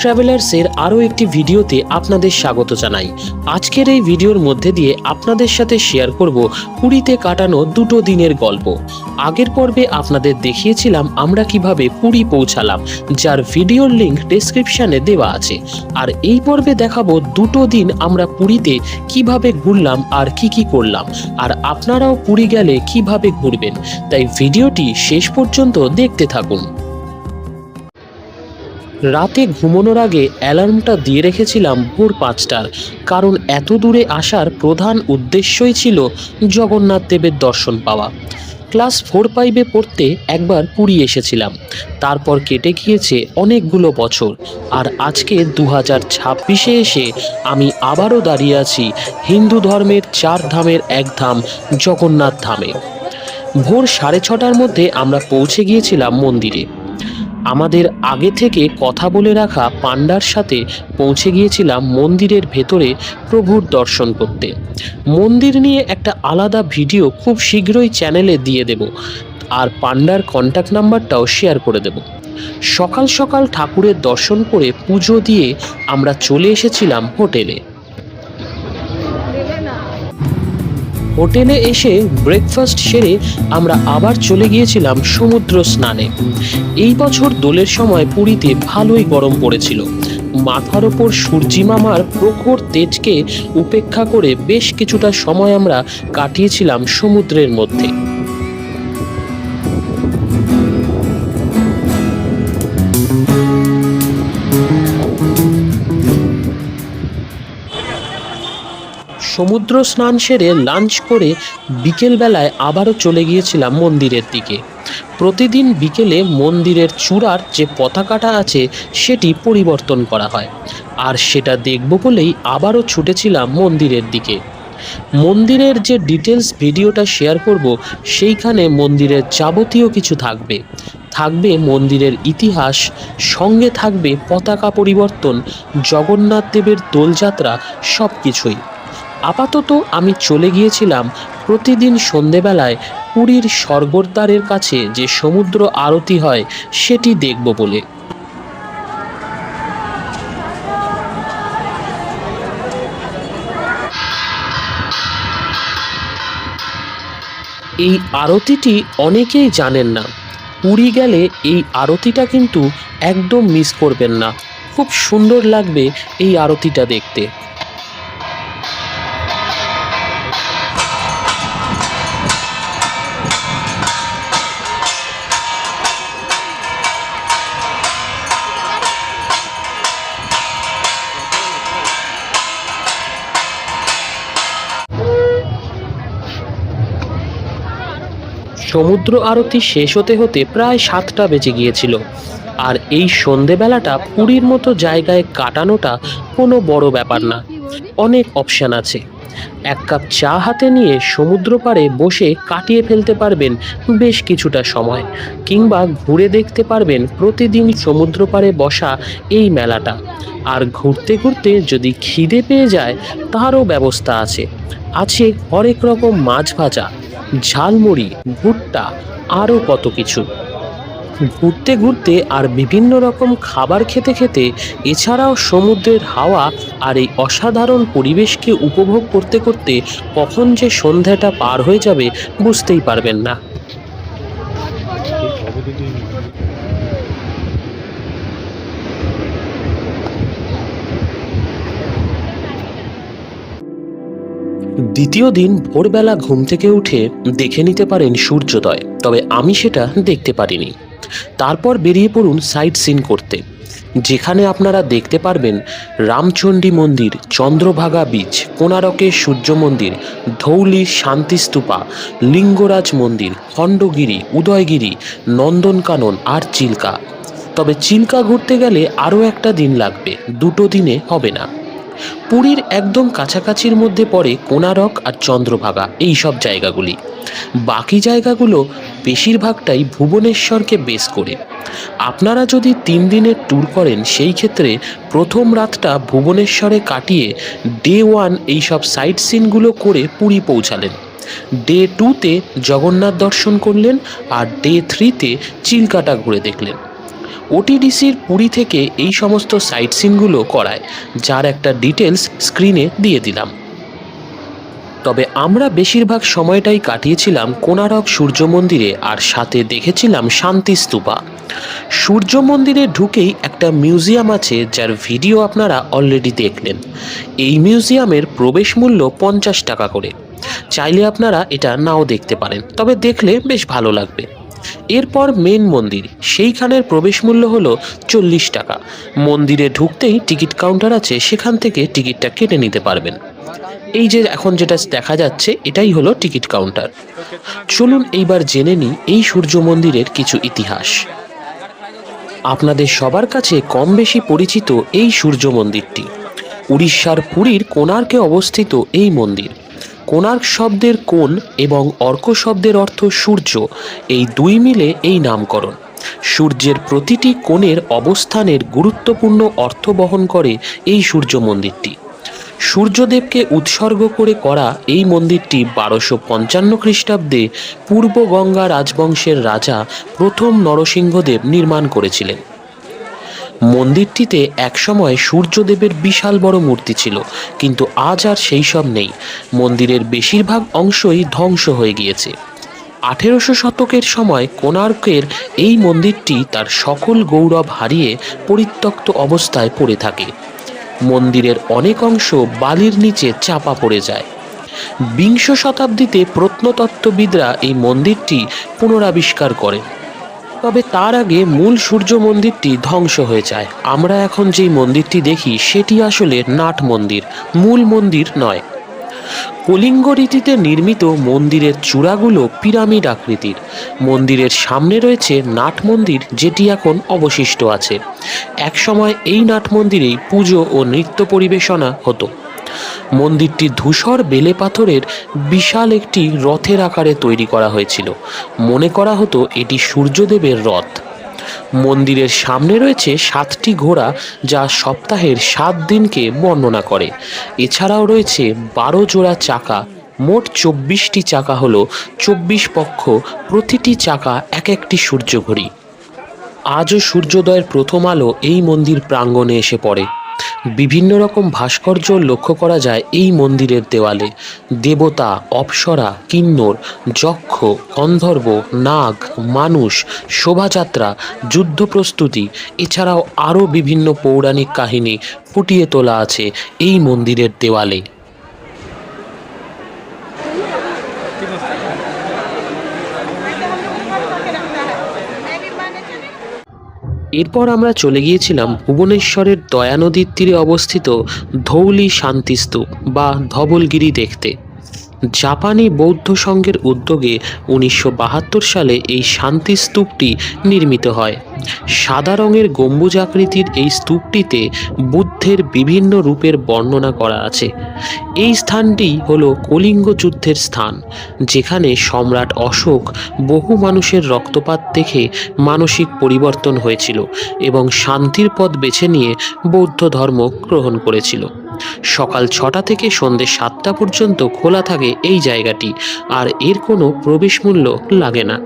ট্রাভেলার্সের আরও একটি ভিডিওতে আপনাদের স্বাগত জানাই। আজকের এই ভিডিওর মধ্যে দিয়ে আপনাদের সাথে শেয়ার করব পুরীতে কাটানো 2 দিনের গল্প। আগের পর্বে আপনাদের দেখিয়েছিলাম আমরা কিভাবে পুরী পৌঁছালাম, যার ভিডিওর লিংক ডেসক্রিপশনে দেওয়া আছে। আর এই পর্বে দেখাবো 2 দিন আমরা পুরীতে কিভাবে ঘুরলাম আর কি করলাম, আর আপনারাও পুরী গেলে কিভাবে ঘুরবেন। তাই ভিডিওটি শেষ পর্যন্ত দেখতে থাকুন। রাতে ঘুমানোর আগে অ্যালার্মটা দিয়ে রেখেছিলাম ভোর 5টার, কারণ এত দূরে আসার প্রধান উদ্দেশ্যই ছিল জগন্নাথ দেবের দর্শন পাওয়া। ক্লাস 4-5-এ পড়তে একবার পুরী এসেছিলাম, তারপর কেটে গিয়েছে অনেকগুলো বছর, আর আজকে 2026-এ এসে আমি আবারও দাঁড়িয়ে আছি হিন্দু ধর্মের 4 ধামের এক ধাম জগন্নাথ ধামে। ভোর 6:30টার মধ্যে আমরা পৌঁছে গিয়েছিলাম মন্দিরে। আমাদের আগে থেকে কথা বলে রাখা পান্ডার সাথে পৌঁছে গিয়েছিলাম মন্দিরের ভেতরে প্রভুর দর্শন করতে। মন্দির নিয়ে একটা আলাদা ভিডিও খুব শীঘ্রই চ্যানেলে দিয়ে দেব, আর পান্ডার কন্ট্যাক্ট নাম্বারটাও শেয়ার করে দেব। সকাল সকাল ঠাকুরের দর্শন করে পুজো দিয়ে আমরা চলে এসেছিলাম হোটেলে। হোটেলে এসে ব্রেকফাস্ট সেরে আমরা আবার চলে গিয়েছিলাম সমুদ্র স্নানে। এই বছর দোলের সময় পুরীতে ভালোই গরম পড়েছিল। মাথার ওপর সূর্যি মামার প্রখর তেজকে উপেক্ষা করে বেশ কিছুটা সময় আমরা কাটিয়েছিলাম সমুদ্রের মধ্যে। সমুদ্র স্নান সেরে লাঞ্চ করে বিকেলবেলায় আবারও চলে গিয়েছিলাম মন্দিরের দিকে। প্রতিদিন বিকেলে মন্দিরের চূড়ার যে পতাকাটা আছে সেটি পরিবর্তন করা হয়, আর সেটা দেখব বলেই আবারও ছুটেছিলাম মন্দিরের দিকে। মন্দিরের যে ডিটেলস ভিডিওটা শেয়ার করব, সেইখানে মন্দিরের যাবতীয় কিছু থাকবে। থাকবে মন্দিরের ইতিহাস, সঙ্গে থাকবে পতাকা পরিবর্তন, জগন্নাথ দেবের দোলযাত্রা, সব কিছুই। আপাতত আমি চলে গিয়েছিলাম প্রতিদিন সন্ধেবেলায় পুরীর স্বর্গদ্বারের কাছে যে সমুদ্র আরতি হয় সেটি দেখব বলে। এই আরতিটি অনেকেই জানেন না। পুরী গেলে এই আরতিটা কিন্তু একদম মিস করবেন না। খুব সুন্দর লাগবে এই আরতিটা দেখতে। সমুদ্র আরতি শেষ হতে হতে প্রায় 7টা বেজে গিয়েছিল। আর এই সন্ধেবেলাটা পুরীর মতো জায়গায় কাটানোটা কোনো বড় ব্যাপার না। অনেক অপশান আছে। 1 কাপ চা হাতে নিয়ে সমুদ্র পাড়ে বসে কাটিয়ে ফেলতে পারবেন বেশ কিছুটা সময়, কিংবা ঘুরে দেখতে পারবেন প্রতিদিন সমুদ্র পাড়ে বসা এই মেলাটা। আর ঘুরতে ঘুরতে যদি খিদে পেয়ে যায় তারও ব্যবস্থা আছে। আছে হরেক রকম মাছ ভাজা, ঝালমুড়ি, ভুট্টা, আরও কত কিছু। ঘুরতে ঘুরতে আর বিভিন্ন রকম খাবার খেতে খেতে, এছাড়াও সমুদ্রের হাওয়া আর এই অসাধারণ পরিবেশকে উপভোগ করতে করতে কখন যে সন্ধ্যাটা পার হয়ে যাবে বুঝতেই পারবেন না। দ্বিতীয় দিন ভোরবেলা ঘুম থেকে উঠে দেখে নিতে পারেন সূর্যোদয়, তবে আমি সেটা দেখতে পারিনি। তারপর বেরিয়ে পড়ুন সাইট সিন করতে, যেখানে আপনারা দেখতে পারবেন রামচণ্ডী মন্দির, চন্দ্রভাগা বিচ, কোণারকের সূর্য মন্দির, ধৌলির শান্তিস্তূপা, লিঙ্গরাজ মন্দির, খণ্ডগিরি, উদয়গিরি, নন্দনকানন আর চিল্কা। তবে চিল্কা ঘুরতে গেলে আরও একটা দিন লাগবে, 2 দিনে হবে না। পুরীর একদম কাছাকাছির মধ্যে পড়ে কোণারক আর চন্দ্রভাগা, এই সব জায়গাগুলি। বাকি জায়গাগুলো বেশিরভাগটাই ভুবনেশ্বরকে বেস করে। আপনারা যদি 3 দিনের ট্যুর করেন, সেই ক্ষেত্রে প্রথম রাতটা ভুবনেশ্বরে কাটিয়ে ডে 1 এইসব সাইট সিনগুলো করে পুরী পৌঁছালেন। ডে 2-তে জগন্নাথ দর্শন করলেন, আর ডে 3-তে চিল্কাটা ঘুরে দেখলেন। ওটিডিসির পুরী থেকে এই সমস্ত সাইট সিনগুলো করায়, যার একটা ডিটেলস স্ক্রিনে দিয়ে দিলাম। তবে আমরা বেশিরভাগ সময়টাই কাটিয়েছিলাম কোণারক সূর্য মন্দিরে, আর সাথে দেখেছিলাম শান্তি স্তূপা। সূর্য মন্দিরে ঢুকেই একটা মিউজিয়াম আছে, যার ভিডিও আপনারা অলরেডি দেখলেন। এই মিউজিয়ামের প্রবেশ মূল্য 50 টাকা করে। চাইলে আপনারা এটা নাও দেখতে পারেন, তবে দেখলে বেশ ভালো লাগবে। এরপর মেন মন্দির, সেইখানের প্রবেশ মূল্য হলো 40 টাকা। মন্দিরে ঢুকতেই টিকিট কাউন্টার আছে, সেখান থেকে টিকিটটা কেটে নিতে পারবেন। এই যে এখন যেটা দেখা যাচ্ছে, এটাই হলো টিকিট কাউন্টার। চলুন এইবার জেনে নিই এই সূর্য মন্দিরের কিছু ইতিহাস। আপনাদের সবার কাছে কম বেশি পরিচিত এই সূর্য মন্দিরটি। উড়িষ্যার পুরীর কোণার্কে অবস্থিত এই মন্দির। কোণার্ক শব্দের কোণ এবং অর্ক শব্দের অর্থ সূর্য, এই দুই মিলে এই নামকরণ। সূর্যের প্রতিটি কোণের অবস্থানের গুরুত্বপূর্ণ অর্থ বহন করে এই সূর্য মন্দিরটি। সূর্যদেবকে উৎসর্গ করে করা এই মন্দিরটি 1255 খ্রিস্টাব্দে পূর্ব গঙ্গা রাজবংশের রাজা প্রথম নরসিংহদেব নির্মাণ করেছিলেন। মন্দিরটিতে একসময় সূর্যদেবের বিশাল বড় মূর্তি ছিল, কিন্তু আজ আর সেই সব নেই। মন্দিরের বেশিরভাগ অংশই ধ্বংস হয়ে গিয়েছে। 1800 শতকের সময় কোণার্কের এই মন্দিরটি তার সকল গৌরব হারিয়ে পরিত্যক্ত অবস্থায় পড়ে থাকে। মন্দিরের অনেক অংশ বালির নিচে চাপা পড়ে যায়। বিংশ শতাব্দীতে প্রত্নতত্ত্ববিদরা এই মন্দিরটি পুনরাবিষ্কার করেন, তবে তার আগে মূল সূর্য মন্দিরটি ধ্বংস হয়ে যায়। আমরা এখন যেই মন্দিরটি দেখি সেটি আসলে নাট মন্দির, মূল মন্দির নয়। কলিঙ্গ রীতিতে নির্মিত মন্দিরের চূড়াগুলো পিরামিড আকৃতির। মন্দিরের সামনে রয়েছে নাট মন্দির, যেটি এখন অবশিষ্ট আছে। একসময় এই নাট মন্দিরেই পুজো ও নৃত্য পরিবেশনা হতো। মন্দিরটি ধূসর বেলে পাথরের বিশাল একটি রথের আকারে তৈরি করা হয়েছিল। মনে করা হতো এটি সূর্যদেবের রথ। মন্দিরের সামনে রয়েছে 7টি ঘোড়া, যা সপ্তাহের 7 দিনকে বর্ণনা করে। এছাড়াও রয়েছে 12 জোড়া চাকা। মোট 24টি চাকা হলো 24 পক্ষ, প্রতিটি চাকা এক একটি সূর্যঘড়ি। আজও সূর্যোদয়ের প্রথম আলো এই মন্দির প্রাঙ্গণে এসে পড়ে। বিভিন্ন রকম ভাস্কর্য লক্ষ্য করা যায় এই মন্দিরের দেওয়ালে। দেবতা, অপ্সরা, কিন্নর, যক্ষ, গন্ধর্ব, নাগ, মানুষ, শোভাযাত্রা, যুদ্ধ প্রস্তুতি, এছাড়াও আরও বিভিন্ন পৌরাণিক কাহিনী ফুটিয়ে তোলা আছে এই মন্দিরের দেওয়ালে। এরপর আমরা চলে গিয়েছিলাম ভুবনেশ্বরের দয়া নদীর তীরে অবস্থিত ধৌলি শান্তিস্তূপ বা ধবলগিরি দেখতে। জাপানি বৌদ্ধ সংঘের উদ্যোগে 1972 সালে এই শান্তি স্তূপটি নির্মিত হয়। সাদা রঙের গম্বুজ আকৃতির এই স্তূপটিতে বুদ্ধের বিভিন্ন রূপের বর্ণনা করা আছে। এই স্থানটি হলো কলিঙ্গ যুদ্ধের স্থান, যেখানে সম্রাট অশোক বহু মানুষের রক্তপাত দেখে মানসিক পরিবর্তন হয়েছিল এবং শান্তির পথ বেছে নিয়ে বৌদ্ধ ধর্ম গ্রহণ করেছিল। সকাল 6টা থেকে সন্ধ্যে 7টা পর্যন্ত খোলা থাকে এই জায়গাটি, আর এর কোনো প্রবেশ মূল্য লাগে না।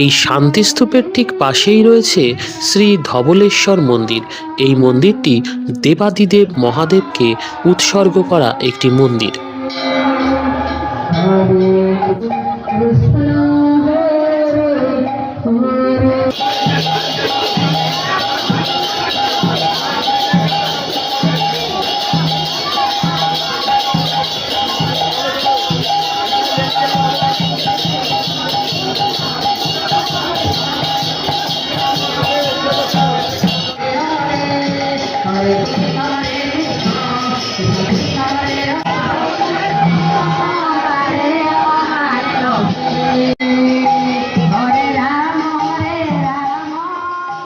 এই শান্তিস্তূপের ঠিক পাশেই রয়েছে শ্রী ধবলেশ্বর মন্দির। এই মন্দিরটি দেবাদিদেব মহাদেবকে উৎসর্গ করা একটি মন্দির।